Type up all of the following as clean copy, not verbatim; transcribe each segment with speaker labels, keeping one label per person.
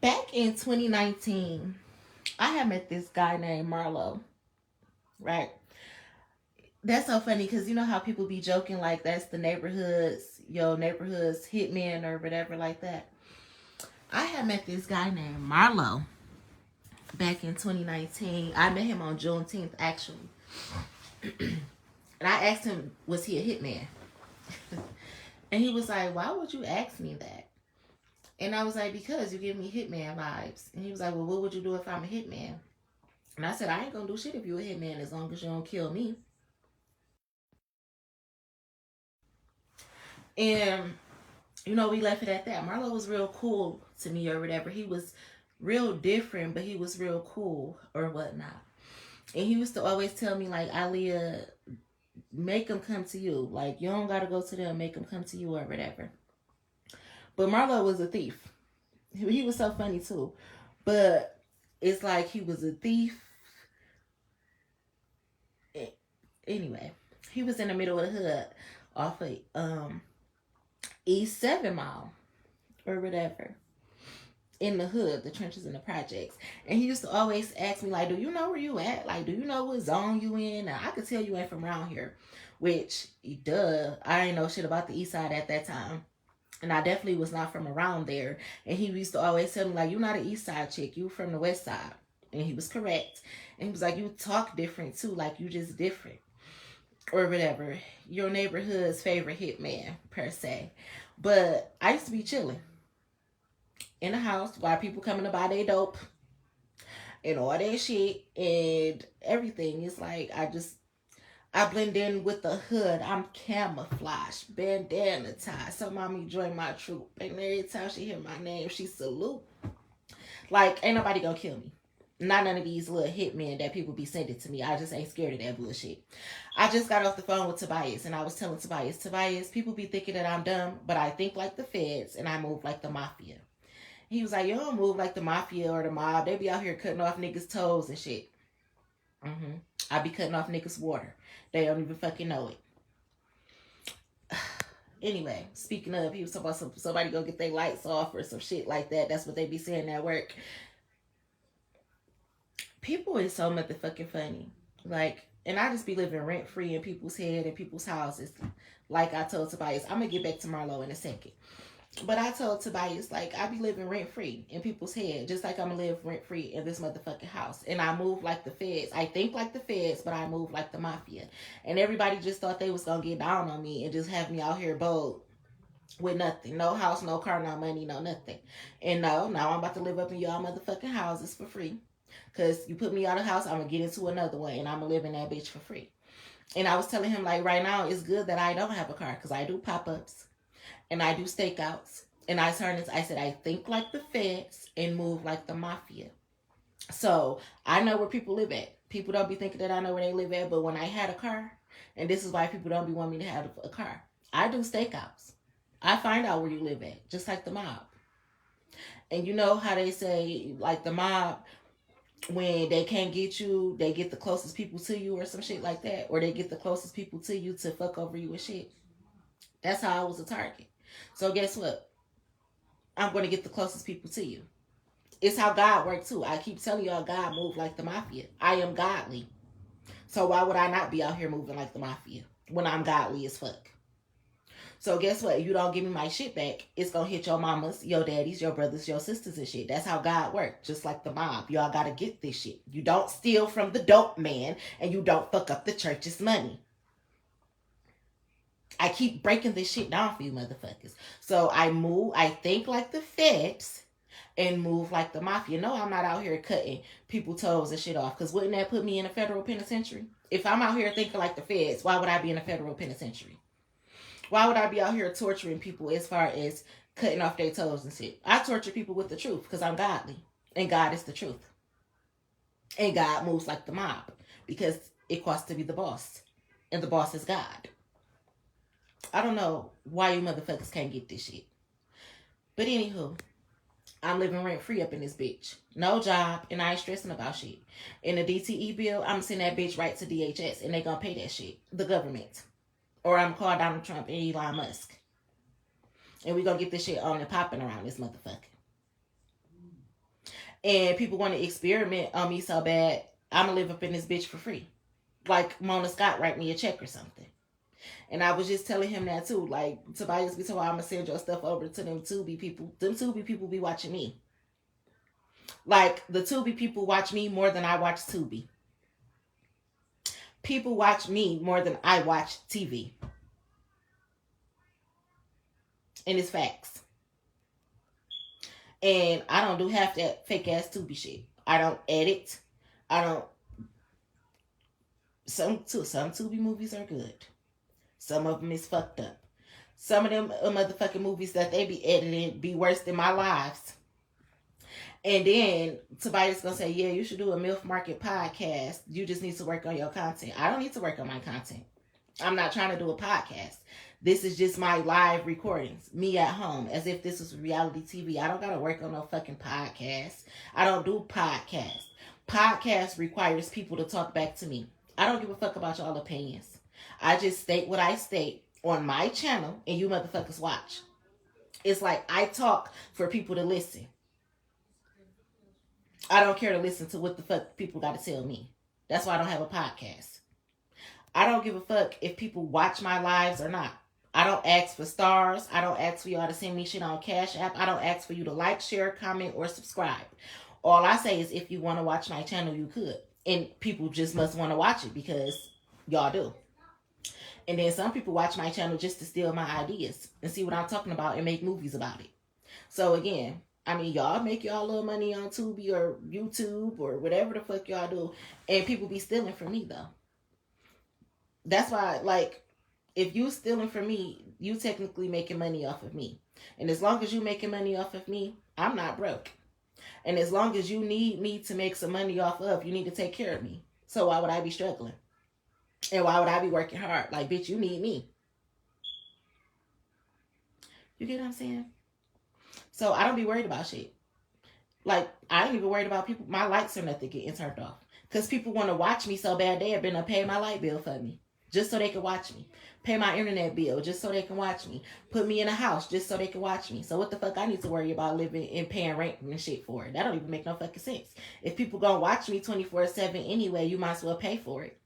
Speaker 1: Back in 2019, I had met this guy named Marlo, right? That's so funny because you know how people be joking like that's the neighborhood's hitman or whatever like that. I had met this guy named Marlo back in 2019. I met him on Juneteenth actually. And I asked him, was he a hitman? And he was like, why would you ask me that? And I was like, because you give me hitman vibes. And he was like, well, what would you do if I'm a hitman? And I said, I ain't gonna do shit if you a hitman as long as you don't kill me. And we left it at that. Marlo was real cool to me or whatever. He was real different, but he was real cool or whatnot. And he used to always tell me like, Aaliyah, make them come to you. Like you don't gotta go to them, make them come to you or whatever. But Marlo was a thief. He was so funny too. But it's like he was a thief. Anyway, he was in the middle of the hood off of East 7 Mile or whatever. In the hood, the trenches and the projects. And he used to always ask me, like, do you know where you at? Like, do you know what zone you in? Now, I could tell you ain't from around here. Which, duh, I ain't know shit about the east side at that time. And I definitely was not from around there. And he used to always tell me, like, you're not an east side chick. You from the west side. And he was correct. And he was like, you talk different, too. Like, you just different. Or whatever. Your neighborhood's favorite hitman, per se. But I used to be chilling in the house while people coming to buy their dope and all that shit and everything. It's like I blend in with the hood. I'm camouflage, bandana tie. So mommy join my troop, and every time she hear my name, she salute. Like ain't nobody gonna kill me. Not none of these little hitmen that people be sending to me. I just ain't scared of that bullshit. I just got off the phone with Tobias and I was telling Tobias, people be thinking that I'm dumb, but I think like the feds and I move like the mafia. He was like, you don't move like the mafia or the mob. They be out here cutting off niggas' toes and shit. I be cutting off niggas' water. They don't even fucking know it. Anyway, speaking of, he was talking about somebody go get their lights off or some shit like that. That's what they be saying at work. People is so motherfucking funny. Like, and I just be living rent free in people's head and people's houses. Like I told Tobias, I'm gonna get back to Marlo in a second. But I told Tobias, like, I be living rent free in people's head, just like I'm gonna live rent free in this motherfucking house. And I move like the feds. I think like the feds, but I move like the mafia. And everybody just thought they was gonna get down on me and just have me out here bold with nothing. No house, no car, no money, no nothing. And no, now I'm about to live up in y'all motherfucking houses for free. Cause you put me out of house, I'm gonna get into another one and I'm gonna live in that bitch for free. And I was telling him, like, right now it's good that I don't have a car because I do pop-ups and I do stakeouts. And I said, I think like the feds and move like the mafia. So I know where people live at. People don't be thinking that I know where they live at, but when I had a car, and this is why people don't be wanting me to have a car, I do stakeouts. I find out where you live at, just like the mob. And you know how they say, like the mob, when they can't get you, they get the closest people to you or some shit like that, or they get the closest people to you to fuck over you and shit. That's how I was a target. So guess what? I'm going to get the closest people to you. It's how God works too. I keep telling y'all, God move like the mafia. I am godly. So why would I not be out here moving like the mafia when I'm godly as fuck? So guess what? If you don't give me my shit back, it's gonna hit your mamas, your daddies, your brothers, your sisters and shit. That's how God works. Just like the mob. Y'all gotta get this shit. You don't steal from the dope man and you don't fuck up the church's money. I keep breaking this shit down for you motherfuckers. So I think like the feds and move like the mafia. No, I'm not out here cutting people toes and shit off. Because wouldn't that put me in a federal penitentiary? If I'm out here thinking like the feds, why would I be in a federal penitentiary? Why would I be out here torturing people as far as cutting off their toes and shit? I torture people with the truth because I'm godly. And God is the truth. And God moves like the mob because it costs to be the boss. And the boss is God. I don't know why you motherfuckers can't get this shit. But anywho, I'm living rent free up in this bitch. No job, and I ain't stressing about shit. In the DTE bill, I'm sending that bitch right to DHS, and they gonna pay that shit. The government. Or I'm call Donald Trump and Elon Musk. And we gonna get this shit on and popping around this motherfucker. And people want to experiment on me so bad, I'm going to live up in this bitch for free. Like Mona Scott write me a check or something. And I was just telling him that too. Like, Tobias be told, I'm going to send your stuff over to them Tubi people. Them Tubi people be watching me. Like, the Tubi people watch me more than I watch Tubi. People watch me more than I watch TV. And it's facts. And I don't do half that fake ass Tubi shit. I don't edit. I don't. Some Tubi movies are good. Some of them is fucked up. Some of them motherfucking movies that they be editing be worse than my lives. And then Tobias gonna say, yeah, you should do a MILF Market podcast. You just need to work on your content. I don't need to work on my content. I'm not trying to do a podcast. This is just my live recordings. Me at home, as if this was reality TV. I don't gotta work on no fucking podcast. I don't do podcasts. Podcast requires people to talk back to me. I don't give a fuck about y'all opinions. I just state what I state on my channel and you motherfuckers watch. It's like I talk for people to listen. I don't care to listen to what the fuck people got to tell me. That's why I don't have a podcast. I don't give a fuck if people watch my lives or not. I don't ask for stars. I don't ask for y'all to send me shit on Cash App. I don't ask for you to like, share, comment, or subscribe. All I say is if you want to watch my channel, you could. And people just must want to watch it because y'all do. And then some people watch my channel just to steal my ideas and see what I'm talking about and make movies about it. So again, I mean, y'all make y'all little money on Tubi or YouTube or whatever the fuck y'all do. And people be stealing from me, though. That's why, like, if you stealing from me, you technically making money off of me. And as long as you making money off of me, I'm not broke. And as long as you need me to make some money off of, you need to take care of me. So why would I be struggling? And why would I be working hard? Like, bitch, you need me. You get what I'm saying? So I don't be worried about shit. Like, I ain't even worried about people. My lights are nothing getting turned off. Because people want to watch me so bad, they have been to pay my light bill for me. Just so they can watch me. Pay my internet bill just so they can watch me. Put me in a house just so they can watch me. So what the fuck I need to worry about living and paying rent and shit for it? That don't even make no fucking sense. If people gonna watch me 24/7 anyway, you might as well pay for it.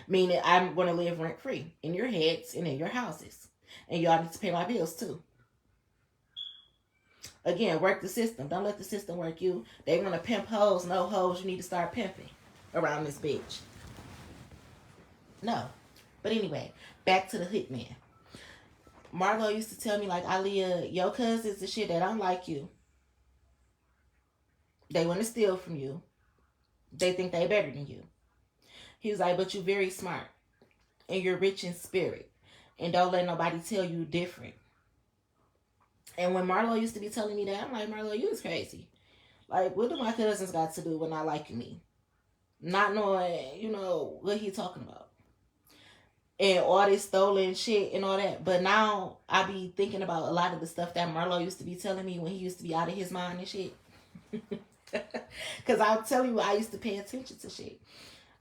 Speaker 1: Meaning I'm going to live rent free in your heads and in your houses. And y'all need to pay my bills too. Again, work the system. Don't let the system work you. They want to pimp hoes, no hoes. You need to start pimping around this bitch. No. But anyway, back to the hitman. Marlo used to tell me, like, Aaliyah, your cousins and shit that don't like you. They want to steal from you. They think they better than you. He was like, but you're very smart. And you're rich in spirit. And don't let nobody tell you different. And when Marlo used to be telling me that, I'm like, Marlo, you was crazy. Like, what do my cousins got to do with not liking me? Not knowing, you know, what he talking about. And all this stolen shit and all that. But now I be thinking about a lot of the stuff that Marlo used to be telling me when he used to be out of his mind and shit. Because I'll tell you, I used to pay attention to shit.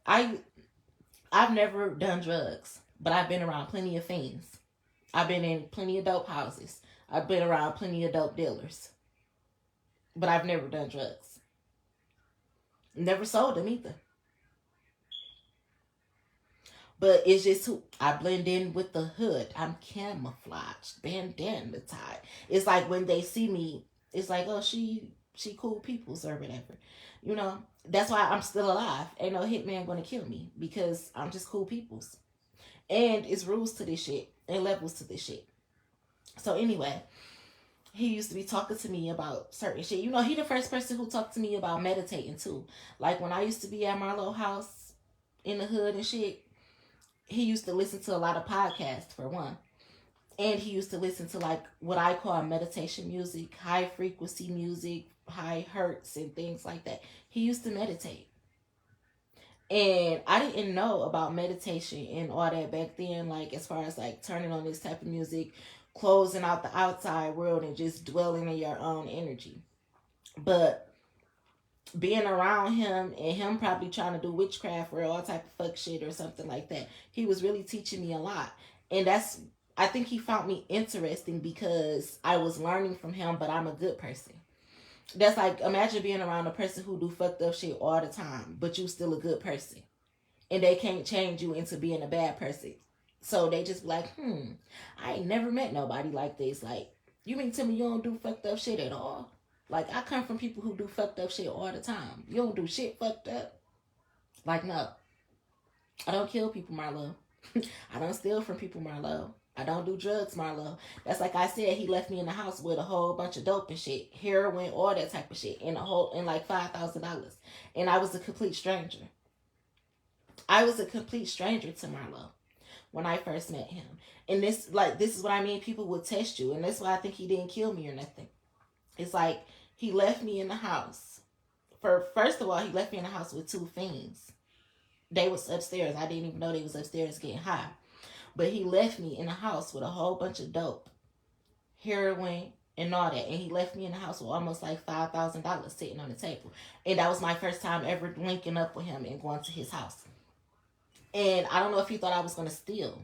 Speaker 1: I've never done drugs, but I've been around plenty of fiends. I've been in plenty of dope houses. I've been around plenty of dope dealers. But I've never done drugs. Never sold them either. But it's just who I blend in with the hood. I'm camouflaged, bandana tied. It's like when they see me, it's like, oh, she cool peoples or whatever. You know, that's why I'm still alive. Ain't no hitman gonna kill me because I'm just cool peoples. And it's rules to this shit and levels to this shit. So anyway, he used to be talking to me about certain shit. You know, he the first person who talked to me about meditating too. Like when I used to be at Marlo house in the hood and shit, he used to listen to a lot of podcasts for one. And he used to listen to like what I call meditation music, high frequency music, high hertz and things like that. He used to meditate. And I didn't know about meditation and all that back then, like as far as like turning on this type of music, closing out the outside world and just dwelling in your own energy. But being around him and him probably trying to do witchcraft or all type of fuck shit or something like that, he was really teaching me a lot. And I think he found me interesting because I was learning from him, but I'm a good person. That's like, imagine being around a person who do fucked up shit all the time, but you still a good person. And they can't change you into being a bad person. So they just be like, I ain't never met nobody like this. Like, you mean to me you don't do fucked up shit at all? Like, I come from people who do fucked up shit all the time. You don't do shit fucked up? Like, no. I don't kill people, Marlo. I don't steal from people, Marlo. I don't do drugs, Marlo. That's like I said, he left me in the house with a whole bunch of dope and shit, heroin, all that type of shit, in like $5,000, and I was a complete stranger. I was a complete stranger to Marlo when I first met him, and this is what I mean. People would test you, and that's why I think he didn't kill me or nothing. It's like he left me in the house. First of all, he left me in the house with two fiends. They was upstairs. I didn't even know they was upstairs getting high. But he left me in the house with a whole bunch of dope, heroin, and all that. And he left me in the house with almost like $5,000 sitting on the table. And that was my first time ever linking up with him and going to his house. And I don't know if he thought I was going to steal.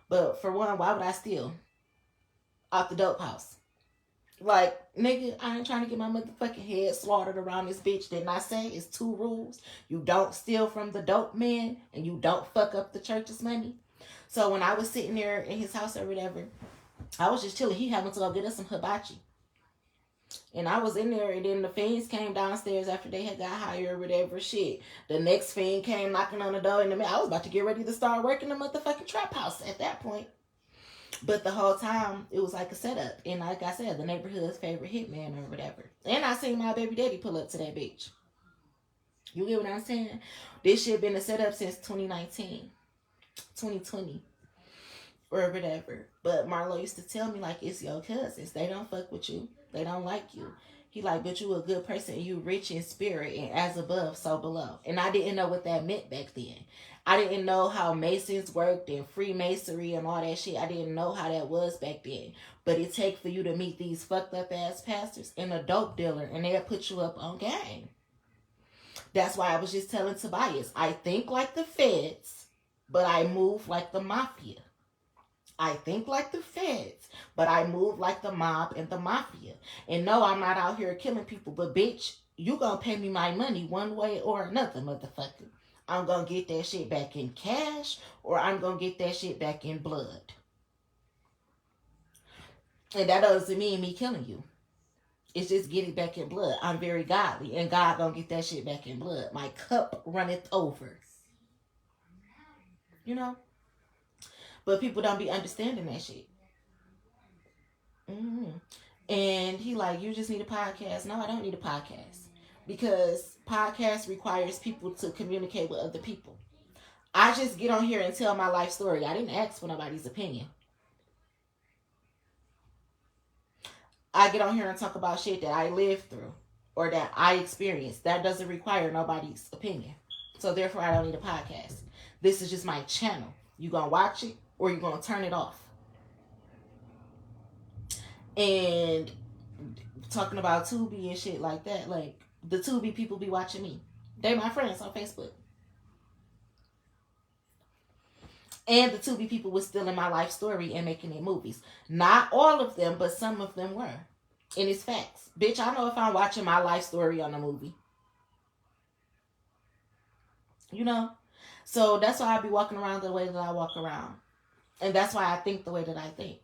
Speaker 1: But for one, why would I steal? Out the dope house. Like, nigga, I ain't trying to get my motherfucking head slaughtered around this bitch. Didn't I say it's 2 rules? You don't steal from the dope man, and you don't fuck up the church's money. So when I was sitting there in his house or whatever, I was just chilling. He happened to go get us some hibachi. And I was in there, and then the fiends came downstairs after they had got higher or whatever shit. The next fiend came knocking on the door in the middle. I was about to get ready to start working the motherfucking trap house at that point. But the whole time, it was like a setup. And like I said, the neighborhood's favorite hitman or whatever. And I seen my baby daddy pull up to that bitch. You get what I'm saying? This shit been a setup since 2019. 2020. Or whatever. But Marlo used to tell me, like, it's your cousins. They don't fuck with you. They don't like you. He like, but you a good person. And you rich in spirit. And as above, so below. And I didn't know what that meant back then. I didn't know how Masons worked and Freemasonry and all that shit. I didn't know how that was back then. But it take for you to meet these fucked up ass pastors and a dope dealer, and they'll put you up on game. That's why I was just telling Tobias, I think like the feds, but I move like the mafia. I think like the feds, but I move like the mob and the mafia. And no, I'm not out here killing people, but bitch, you gonna pay me my money one way or another, motherfucker. I'm going to get that shit back in cash, or I'm going to get that shit back in blood. And that doesn't mean me killing you. It's just getting back in blood. I'm very godly, and God going to get that shit back in blood. My cup runneth over. You know? But people don't be understanding that shit. And he like, you just need a podcast. No, I don't need a podcast. Because podcast requires people to communicate with other people. I just get on here and tell my life story. I didn't ask for nobody's opinion. I get on here and talk about shit that I lived through or that I experienced. That doesn't require nobody's opinion. So therefore, I don't need a podcast. This is just my channel. You gonna watch it or you gonna turn it off. And talking about Tubi and shit like that, like, the Tubi people be watching me. They my friends on Facebook. And the Tubi people was still in my life story and making it movies. Not all of them, but some of them were. And it's facts. Bitch, I know if I'm watching my life story on a movie. You know? So that's why I be walking around the way that I walk around. And that's why I think the way that I think.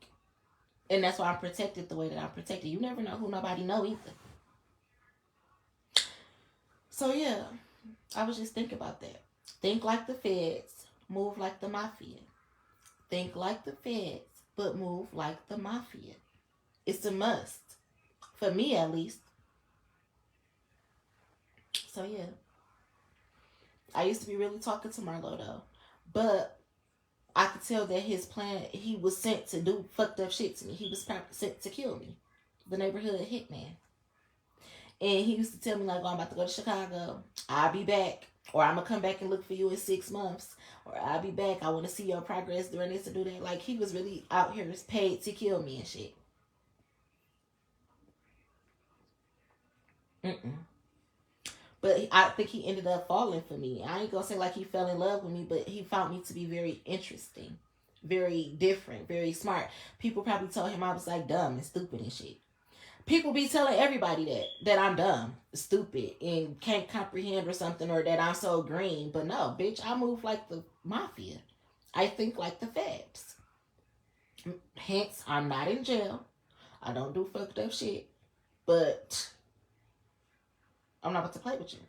Speaker 1: And that's why I'm protected the way that I'm protected. You never know who nobody know either. So yeah, I was just thinking about that. Think like the feds, move like the mafia. Think like the feds, but move like the mafia. It's a must. For me, at least. So yeah. I used to be really talking to Marlo, though. But I could tell that his plan, he was sent to do fucked up shit to me. He was sent to kill me. The neighborhood hitman. And he used to tell me, like, oh, I'm about to go to Chicago. I'll be back. Or I'm going to come back and look for you in 6 months. Or I'll be back. I want to see your progress during this and do that. Like, he was really out here paid to kill me and shit. But I think he ended up falling for me. I ain't going to say like he fell in love with me, but he found me to be very interesting. Very different. Very smart. People probably told him I was like dumb and stupid and shit. People be telling everybody that I'm dumb, stupid, and can't comprehend or something, or that I'm so green. But no, bitch, I move like the mafia. I think like the feds. Hence, I'm not in jail. I don't do fucked up shit. But I'm not about to play with you.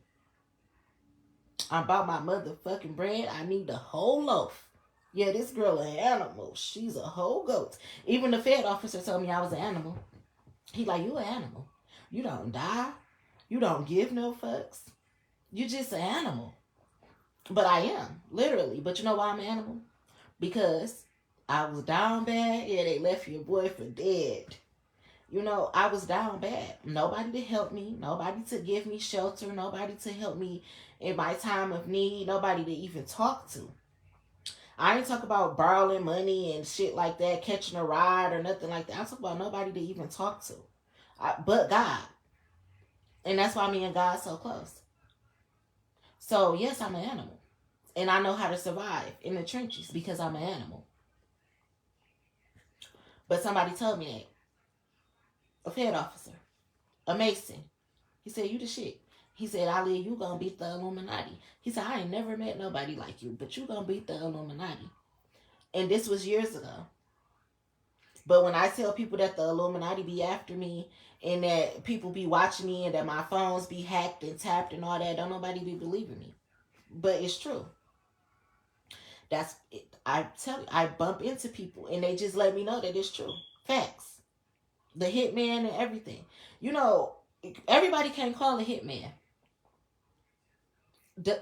Speaker 1: I'm about my motherfucking bread. I need the whole loaf. Yeah, this girl an animal. She's a whole goat. Even the Fed officer told me I was an animal. He like, you an animal. You don't die. You don't give no fucks. You just an animal. But I am, literally. But you know why I'm an animal? Because I was down bad. Yeah, they left your boy for dead. You know, I was down bad. Nobody to help me. Nobody to give me shelter. Nobody to help me in my time of need. Nobody to even talk to. I ain't talk about borrowing money and shit like that, catching a ride or nothing like that. I talk about nobody to even talk to. But God. And that's why me and God so close. So, yes, I'm an animal. And I know how to survive in the trenches because I'm an animal. But somebody told me that. A Fed officer. A Mason. He said, you the shit. He said, Ali, you gonna beat the Illuminati. He said, I ain't never met nobody like you, but you gonna beat the Illuminati. And this was years ago. But when I tell people that the Illuminati be after me and that people be watching me and that my phones be hacked and tapped and all that, don't nobody be believing me. But it's true. That's it. I tell you, I bump into people and they just let me know that it's true. Facts. The hitman and everything. You know, everybody can't call a hitman.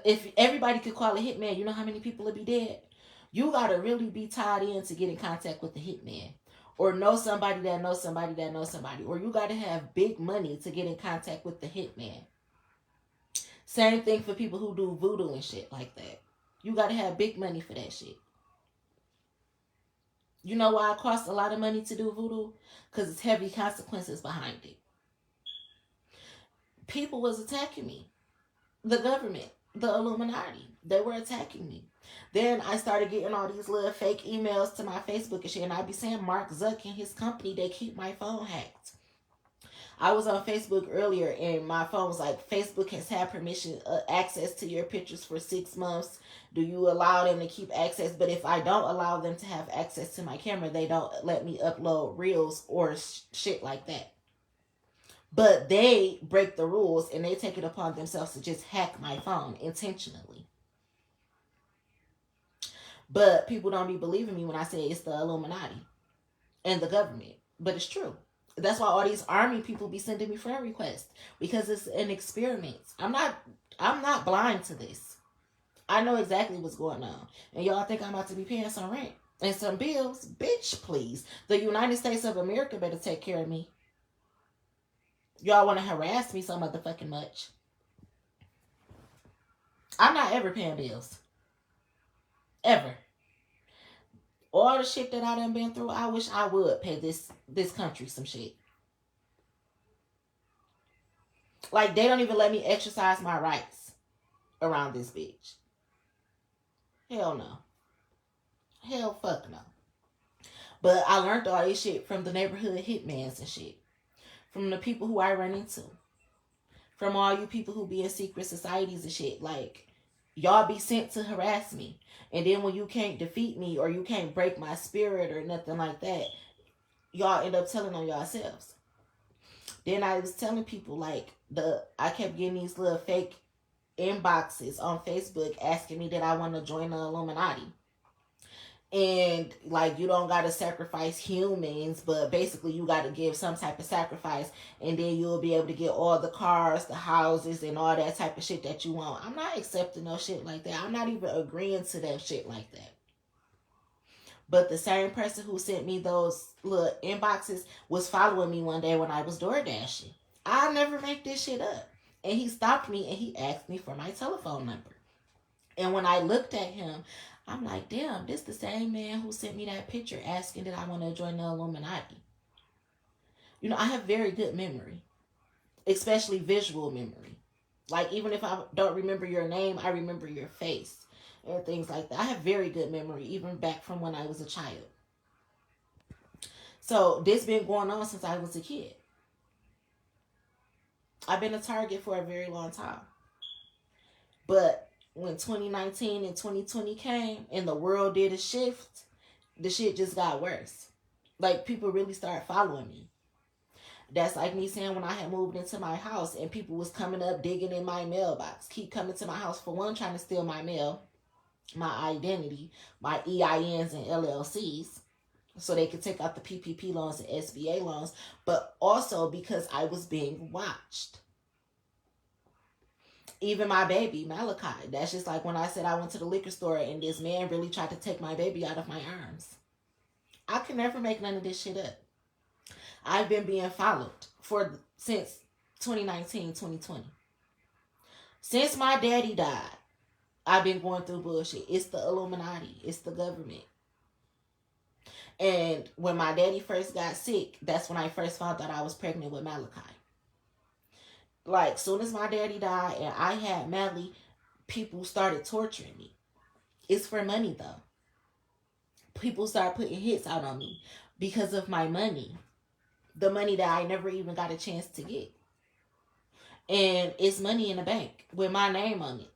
Speaker 1: If everybody could call a hitman, you know how many people would be dead? You gotta really be tied in to get in contact with the hitman. Or know somebody that knows somebody that knows somebody. Or you gotta have big money to get in contact with the hitman. Same thing for people who do voodoo and shit like that. You gotta have big money for that shit. You know why it costs a lot of money to do voodoo? Because it's heavy consequences behind it. People was attacking me. The government. The Illuminati. They were attacking me. Then I started getting all these little fake emails to my Facebook and shit. And I'd be saying Mark Zuck and his company, they keep my phone hacked. I was on Facebook earlier and my phone was like, Facebook has had permission, access to your pictures for 6 months. Do you allow them to keep access? But if I don't allow them to have access to my camera, they don't let me upload reels or shit like that. But they break the rules and they take it upon themselves to just hack my phone intentionally. But people don't be believing me when I say it's the Illuminati and the government. But it's true. That's why all these army people be sending me friend requests. Because it's an experiment. I'm not blind to this. I know exactly what's going on. And y'all think I'm about to be paying some rent and some bills? Bitch, please. The United States of America better take care of me. Y'all want to harass me so motherfucking much. I'm not ever paying bills. Ever. All the shit that I done been through, I wish I would pay this country some shit. Like, they don't even let me exercise my rights around this bitch. Hell no. Hell fuck no. But I learned all this shit from the neighborhood hitmans and shit. From the people who I run into. From all you people who be in secret societies and shit. Like, y'all be sent to harass me. And then when you can't defeat me or you can't break my spirit or nothing like that, y'all end up telling on yourselves. Then I was telling people, like, I kept getting these little fake inboxes on Facebook asking me that I want to join the Illuminati. And, like, you don't got to sacrifice humans, but basically you got to give some type of sacrifice, and then you'll be able to get all the cars, the houses, and all that type of shit that you want. I'm not accepting no shit like that. I'm not even agreeing to that shit like that. But the same person who sent me those little inboxes was following me one day when I was door dashing. I never make this shit up. And he stopped me and he asked me for my telephone number. And when I looked at him, I'm like, damn, this the same man who sent me that picture asking that I want to join the Illuminati. You know, I have very good memory, especially visual memory. Like, even if I don't remember your name, I remember your face and things like that. I have very good memory, even back from when I was a child. So this been going on since I was a kid. I've been a target for a very long time. But when 2019 and 2020 came and the world did a shift, the shit just got worse. Like, people really started following me. That's like me saying when I had moved into my house and people was coming up digging in my mailbox. Keep coming to my house, for one, trying to steal my mail, my identity, my EINs and LLCs, so they could take out the PPP loans and SBA loans, but also because I was being watched. Even my baby, Malachi, that's just like when I said I went to the liquor store and this man really tried to take my baby out of my arms. I can never make none of this shit up. I've been being followed since 2019, 2020. Since my daddy died, I've been going through bullshit. It's the Illuminati. It's the government. And when my daddy first got sick, that's when I first found out I was pregnant with Malachi. Like, soon as my daddy died and I had Mally, people started torturing me. It's for money, though. People started putting hits out on me because of my money. The money that I never even got a chance to get. And it's money in the bank with my name on it.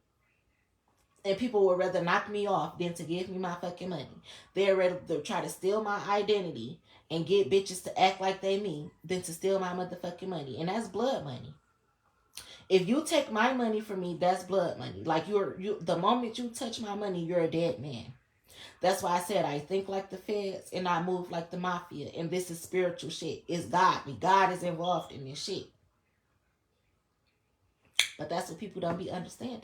Speaker 1: And people would rather knock me off than to give me my fucking money. They'd rather try to steal my identity and get bitches to act like they me than to steal my motherfucking money. And that's blood money. If you take my money from me, that's blood money. Like, the moment you touch my money, you're a dead man. That's why I said I think like the feds and I move like the mafia. And this is spiritual shit. It's godly. God is involved in this shit. But that's what people don't be understanding.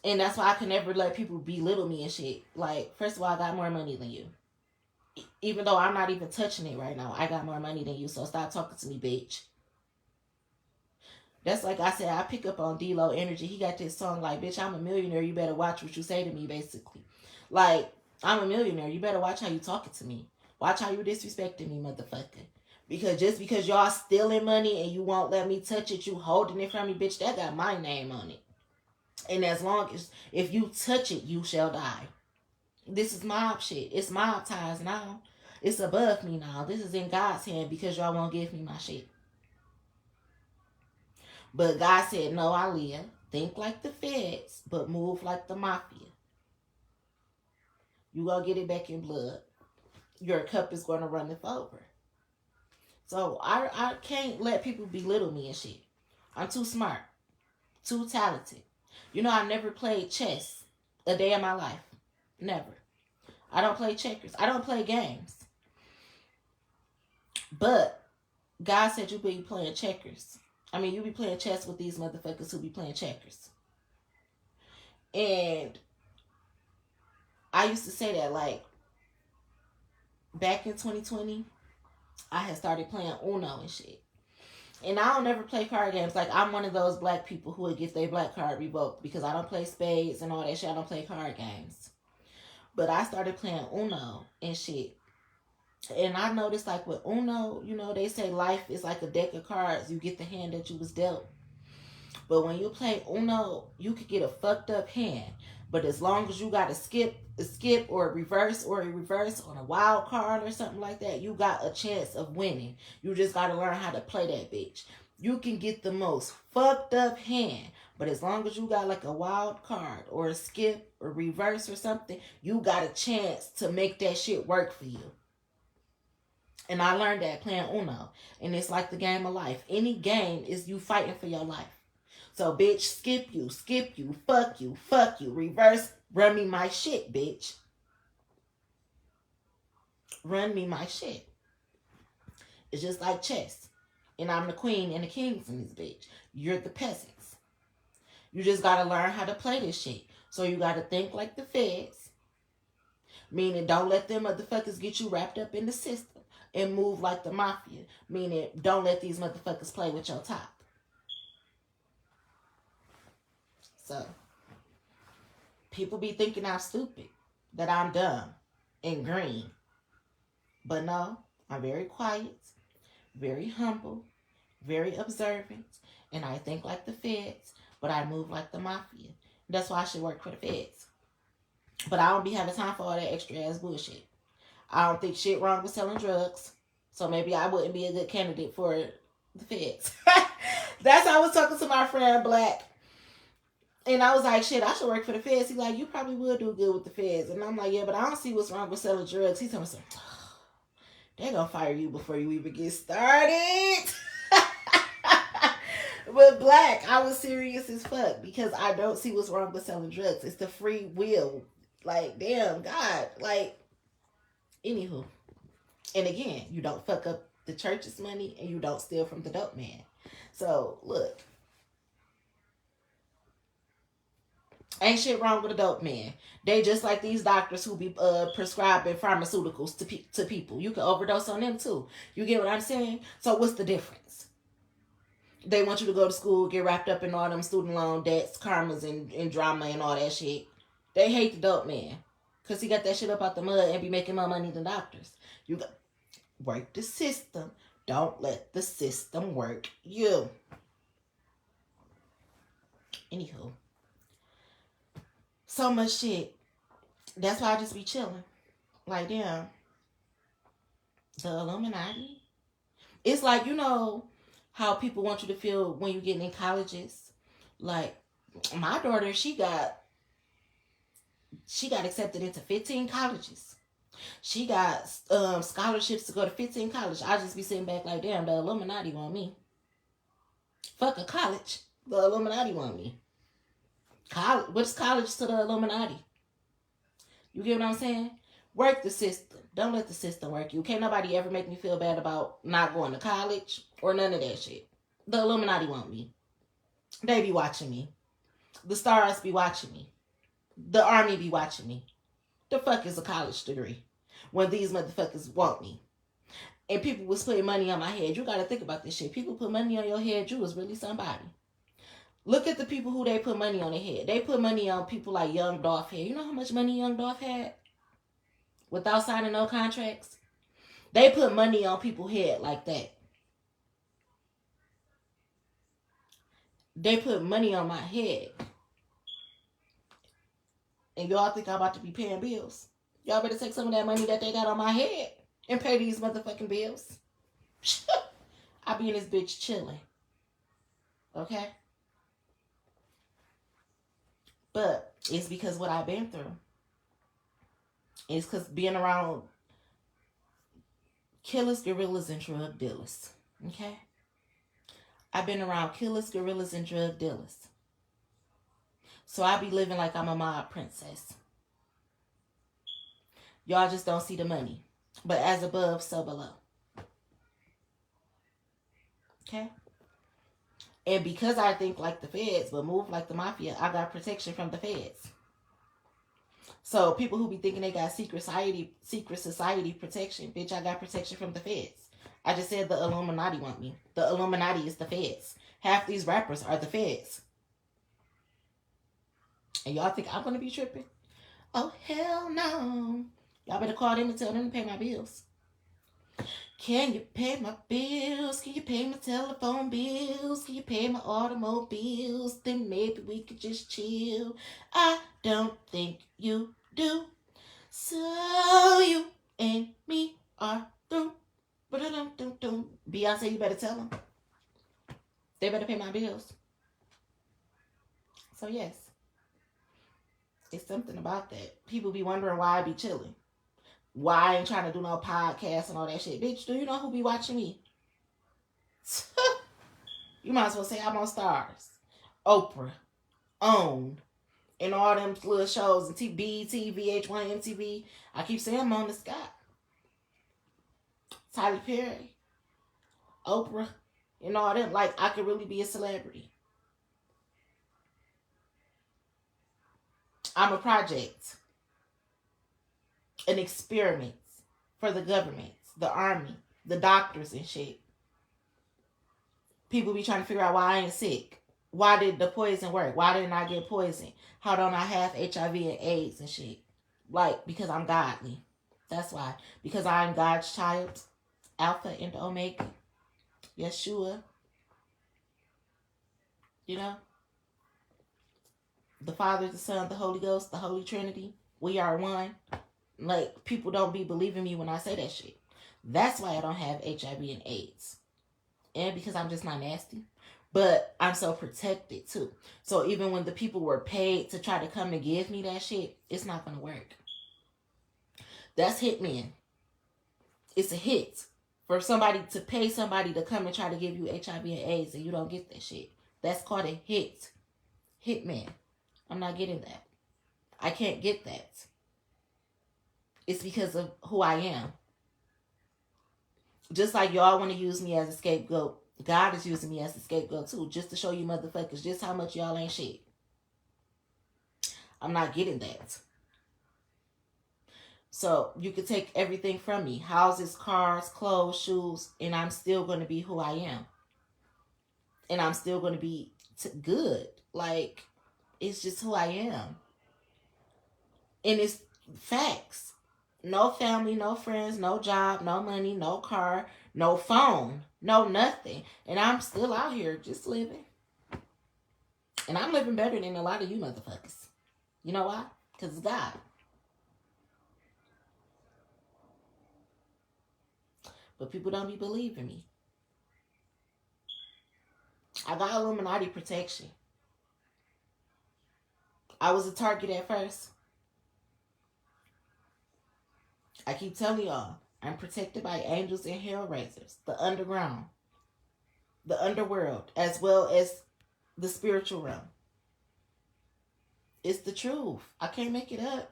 Speaker 1: And that's why I can never let people belittle me and shit. Like, first of all, I got more money than you. Even though I'm not even touching it right now, I got more money than you. So stop talking to me, bitch. That's like I said, I pick up on D-Lo energy. He got this song like, bitch, I'm a millionaire. You better watch what you say to me, basically. Like, I'm a millionaire. You better watch how you talking to me. Watch how you disrespecting me, motherfucker. Because just because y'all stealing money and you won't let me touch it, you holding it from me, bitch, that got my name on it. And as long as, if you touch it, you shall die. This is mob shit. It's mob ties now. It's above me now. This is in God's hand because y'all won't give me my shit. But God said, no, Aaliyah, think like the feds, but move like the mafia. You gonna get it back in blood. Your cup is gonna run it over. So I can't let people belittle me and shit. I'm too smart, too talented. You know, I never played chess a day in my life. Never. I don't play checkers. I don't play games. But God said you be playing checkers. I mean, you be playing chess with these motherfuckers who be playing checkers. And I used to say that, like, back in 2020, I had started playing Uno and shit. And I don't ever play card games. Like, I'm one of those black people who would get their black card revoked because I don't play spades and all that shit. I don't play card games. But I started playing Uno and shit. And I noticed, like, with Uno, you know, they say life is like a deck of cards. You get the hand that you was dealt. But when you play Uno, you could get a fucked up hand. But as long as you got a skip or a reverse on a wild card or something like that, you got a chance of winning. You just got to learn how to play that bitch. You can get the most fucked up hand. But as long as you got like a wild card or a skip or reverse or something, you got a chance to make that shit work for you. And I learned that playing Uno. And it's like the game of life. Any game is you fighting for your life. So, bitch, skip you, fuck you, reverse, run me my shit, bitch. Run me my shit. It's just like chess. And I'm the queen and the kings in this bitch. You're the peasants. You just gotta learn how to play this shit. So you gotta think like the feds. Meaning, don't let them motherfuckers get you wrapped up in the system. And move like the mafia. Meaning, don't let these motherfuckers play with your top. So, people be thinking I'm stupid. That I'm dumb and green. But no, I'm very quiet. Very humble. Very observant. And I think like the feds. But I move like the mafia. That's why I should work for the feds. But I don't be having time for all that extra ass bullshit. I don't think shit wrong with selling drugs. So maybe I wouldn't be a good candidate for The feds. That's how I was talking to my friend Black. And I was like, shit, I should work for the feds. He's like, you probably will do good with the feds. And I'm like, yeah, but I don't see what's wrong with selling drugs. He's telling me, they're going to fire you before you even get started. With Black, I was serious as fuck because I don't see what's wrong with selling drugs. It's the free will. Like, damn, God. Like, anywho. And again, you don't fuck up the church's money and you don't steal from the dope man. So, look. Ain't shit wrong with a dope man. They just like these doctors who be prescribing pharmaceuticals to people. You can overdose on them too. You get what I'm saying? So what's the difference? They want you to go to school, get wrapped up in all them student loan debts, karmas, and drama and all that shit. They hate the dope man because he got that shit up out the mud and be making more money than doctors. You got work the system. Don't let the system work you. Anywho. So much shit. That's why I just be chilling. Like, damn. The Illuminati. It's like, you know how people want you to feel when you're getting in colleges. Like, my daughter, she got accepted into 15 colleges. She got scholarships to go to 15 colleges. I just be sitting back like, damn, the Illuminati want me. Fuck a college. The Illuminati want me. College, what's college to the Illuminati? You get what I'm saying? Work the system. Don't let the system work you. Can't nobody ever make me feel bad about not going to college or none of that shit. The Illuminati want me. They be watching me. The stars be watching me. The army be watching me. The fuck is a college degree when these motherfuckers want me? And people was putting money on my head. You gotta think about this shit. People put money on your head. You was really somebody. Look at the people who they put money on their head. They put money on people like Young Dolph had. You know how much money Young Dolph had? Without signing no contracts? They put money on people's head like that. They put money on my head. And y'all think I'm about to be paying bills? Y'all better take some of that money that they got on my head and pay these motherfucking bills. I be in this bitch chilling. Okay? But it's because what I've been through. It's because being around killers, gorillas, and drug dealers. Okay? I've been around killers, gorillas, and drug dealers. So I be living like I'm a mob princess. Y'all just don't see the money. But as above, so below. Okay? And because I think like the feds, but move like the mafia, I got protection from the feds. So people who be thinking they got secret society protection, bitch, I got protection from the feds. I just said the Illuminati want me. The Illuminati is the feds. Half these rappers are the feds. And y'all think I'm going to be tripping? Oh, hell no. Y'all better call them and tell them to pay my bills. Can you pay my bills? Can you pay my telephone bills? Can you pay my automobiles? Then maybe we could just chill. I don't think you do. So you and me are through. Beyonce, you better tell them. They better pay my bills. So yes. It's something about that. People be wondering why I be chilling. Why I ain't trying to do no podcast and all that shit. Bitch, do you know who be watching me? You might as well say I'm on Stars, Oprah, OWN, and all them little shows and BET, VH1, MTV. I keep saying I'm on the sky. Tyler Perry, Oprah, and all them. Like, I could really be a celebrity. I'm a project. An experiment for the government, the army, the doctors and shit. People be trying to figure out why I ain't sick. Why did the poison work? Why didn't I get poisoned? How don't I have HIV and AIDS and shit? Like, because I'm godly. That's why. Because I'm God's child. Alpha and Omega. Yeshua. You know? The Father, the Son, the Holy Ghost, the Holy Trinity. We are one. Like, people don't be believing me when I say that shit. That's why I don't have HIV and AIDS. And because I'm just not nasty. But I'm so protected too. So even when the people were paid to try to come and give me that shit, it's not gonna work. That's hitman. It's a hit for somebody to pay somebody to come and try to give you HIV and AIDS and you don't get that shit. That's called a hit. Hitman. I'm not getting that. I can't get that. It's because of who I am. Just like y'all want to use me as a scapegoat, God is using me as a scapegoat too, just to show you motherfuckers just how much y'all ain't shit. I'm not getting that. So you could take everything from me, houses, cars, clothes, shoes, and I'm still going to be who I am. And I'm still going to be good. Like, it's just who I am. And it's facts. No family, no friends, no job, no money, no car, no phone, no nothing. And I'm still out here just living. And I'm living better than a lot of you motherfuckers. You know why? Because it's God. But people don't be believing me. I got Illuminati protection. I was a target at first. I keep telling y'all, I'm protected by angels and hellraisers, the underground, the underworld, as well as the spiritual realm. It's the truth. I can't make it up.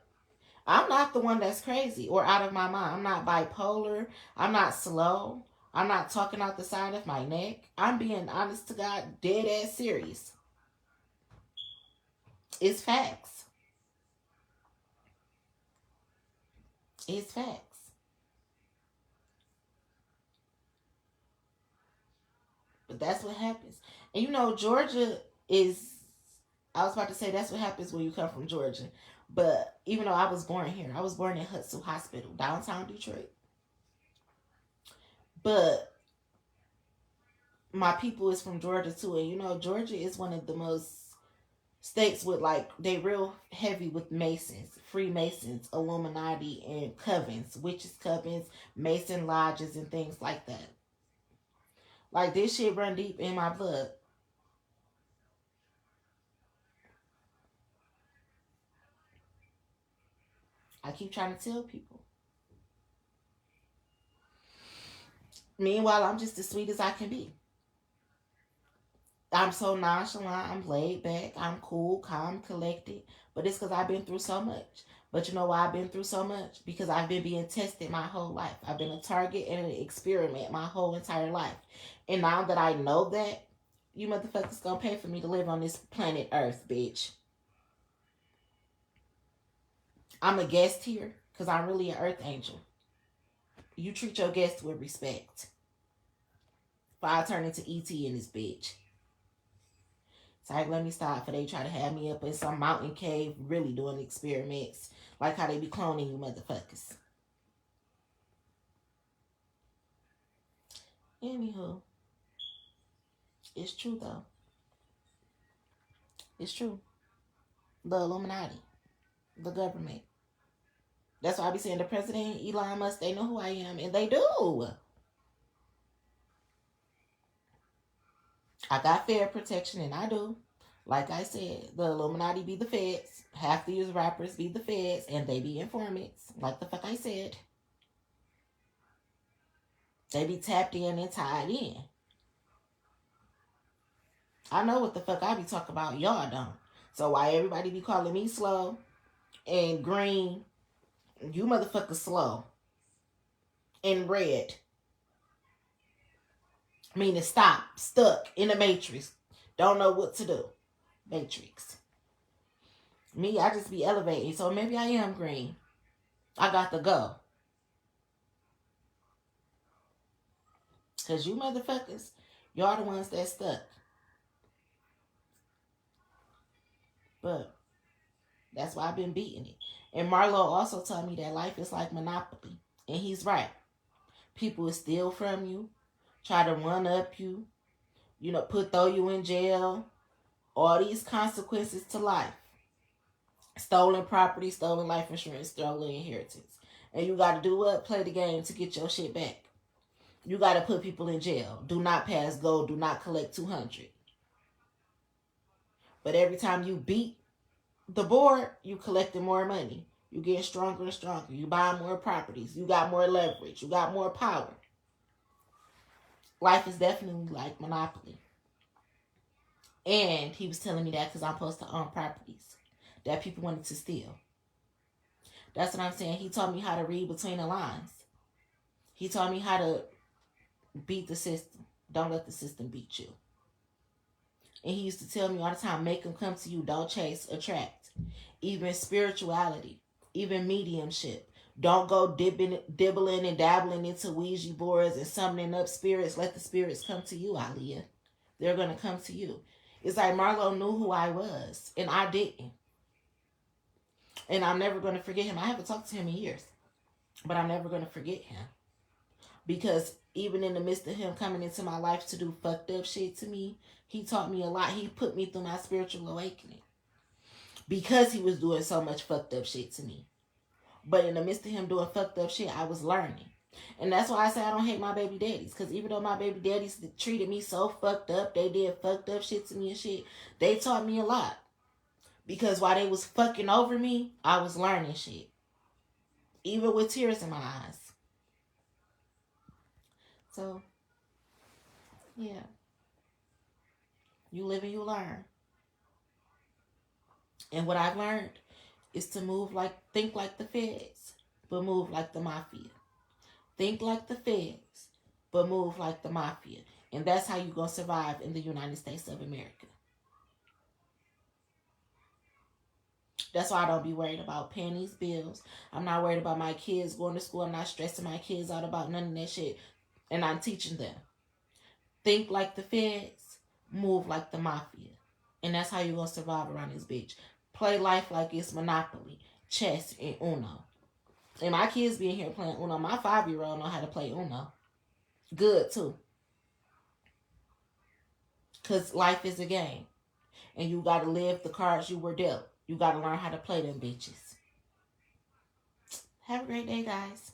Speaker 1: I'm not the one that's crazy or out of my mind. I'm not bipolar. I'm not slow. I'm not talking out the side of my neck. I'm being honest to God, dead ass serious. It's facts. It's facts. But that's what happens. And you know, Georgia is, I was about to say that's what happens when you come from Georgia. But even though I was born here, I was born in Hudson Hospital, downtown Detroit. But my people is from Georgia too. And you know, Georgia is one of the most states with like, they real heavy with Masons, Freemasons, Illuminati, and covens, witches covens, Mason lodges, and things like that. Like, this shit run deep in my blood. I keep trying to tell people. Meanwhile, I'm just as sweet as I can be. I'm so nonchalant. I'm laid back. I'm cool, calm, collected. But it's because I've been through so much. But you know why I've been through so much? Because I've been being tested my whole life. I've been a target and an experiment my whole entire life. And now that I know that, you motherfuckers gonna pay for me to live on this planet Earth, bitch. I'm a guest here because I'm really an Earth angel. You treat your guests with respect. If I turn into E.T. in this bitch. It's like, let me stop for they try to have me up in some mountain cave really doing experiments. Like how they be cloning you motherfuckers. Anywho. It's true though. It's true. The Illuminati. The government. That's why I be saying the president, Elon Musk, they know who I am. And they do. I got fair protection, and I do. Like I said, the Illuminati be the feds. Half these rappers be the feds, and they be informants. Like the fuck I said. They be tapped in and tied in. I know what the fuck I be talking about. Y'all don't. So why everybody be calling me slow and green? You motherfuckers slow. And red. Meaning stop. Stuck in the matrix. Don't know what to do. Matrix. Me, I just be elevating. So maybe I am green. I got to go. Because you motherfuckers, y'all the ones that stuck. But that's why I've been beating it. And Marlo also told me that life is like Monopoly. And he's right. People will steal from you, try to one up you, throw you in jail. All these consequences to life. Stolen property, stolen life insurance, stolen inheritance. And you got to do what? Play the game to get your shit back. You got to put people in jail. Do not pass go. Do not collect 200. But every time you beat the board, you collecting more money. You get stronger and stronger. You buy more properties. You got more leverage. You got more power. Life is definitely like Monopoly. And he was telling me that because I'm supposed to own properties that people wanted to steal. That's what I'm saying. He taught me how to read between the lines. He taught me how to beat the system. Don't let the system beat you. And he used to tell me all the time, make them come to you. Don't chase, attract. Even spirituality. Even mediumship. Don't go dibbling and dabbling into Ouija boards and summoning up spirits. Let the spirits come to you, Aliyah. They're going to come to you. It's like Marlo knew who I was, and I didn't. And I'm never going to forget him. I haven't talked to him in years, but I'm never going to forget him. Because even in the midst of him coming into my life to do fucked up shit to me, he taught me a lot. He put me through my spiritual awakening. Because he was doing so much fucked up shit to me. But in the midst of him doing fucked up shit, I was learning. And that's why I say I don't hate my baby daddies. Because even though my baby daddies treated me so fucked up, they did fucked up shit to me and shit, they taught me a lot. Because while they was fucking over me, I was learning shit. Even with tears in my eyes. So, yeah. You live and you learn. And what I've learned is to think like the feds, but move like the mafia. Think like the feds, but move like the mafia. And that's how you're going to survive in the United States of America. That's why I don't be worried about paying these bills. I'm not worried about my kids going to school. I'm not stressing my kids out about none of that shit. And I'm teaching them. Think like the feds, move like the mafia. And that's how you're going to survive around this bitch. Play life like it's Monopoly, chess, and Uno. And my kids being here playing Uno. My 5-year-old know how to play Uno. Good, too. Because life is a game. And you got to live the cards you were dealt. You got to learn how to play them bitches. Have a great day, guys.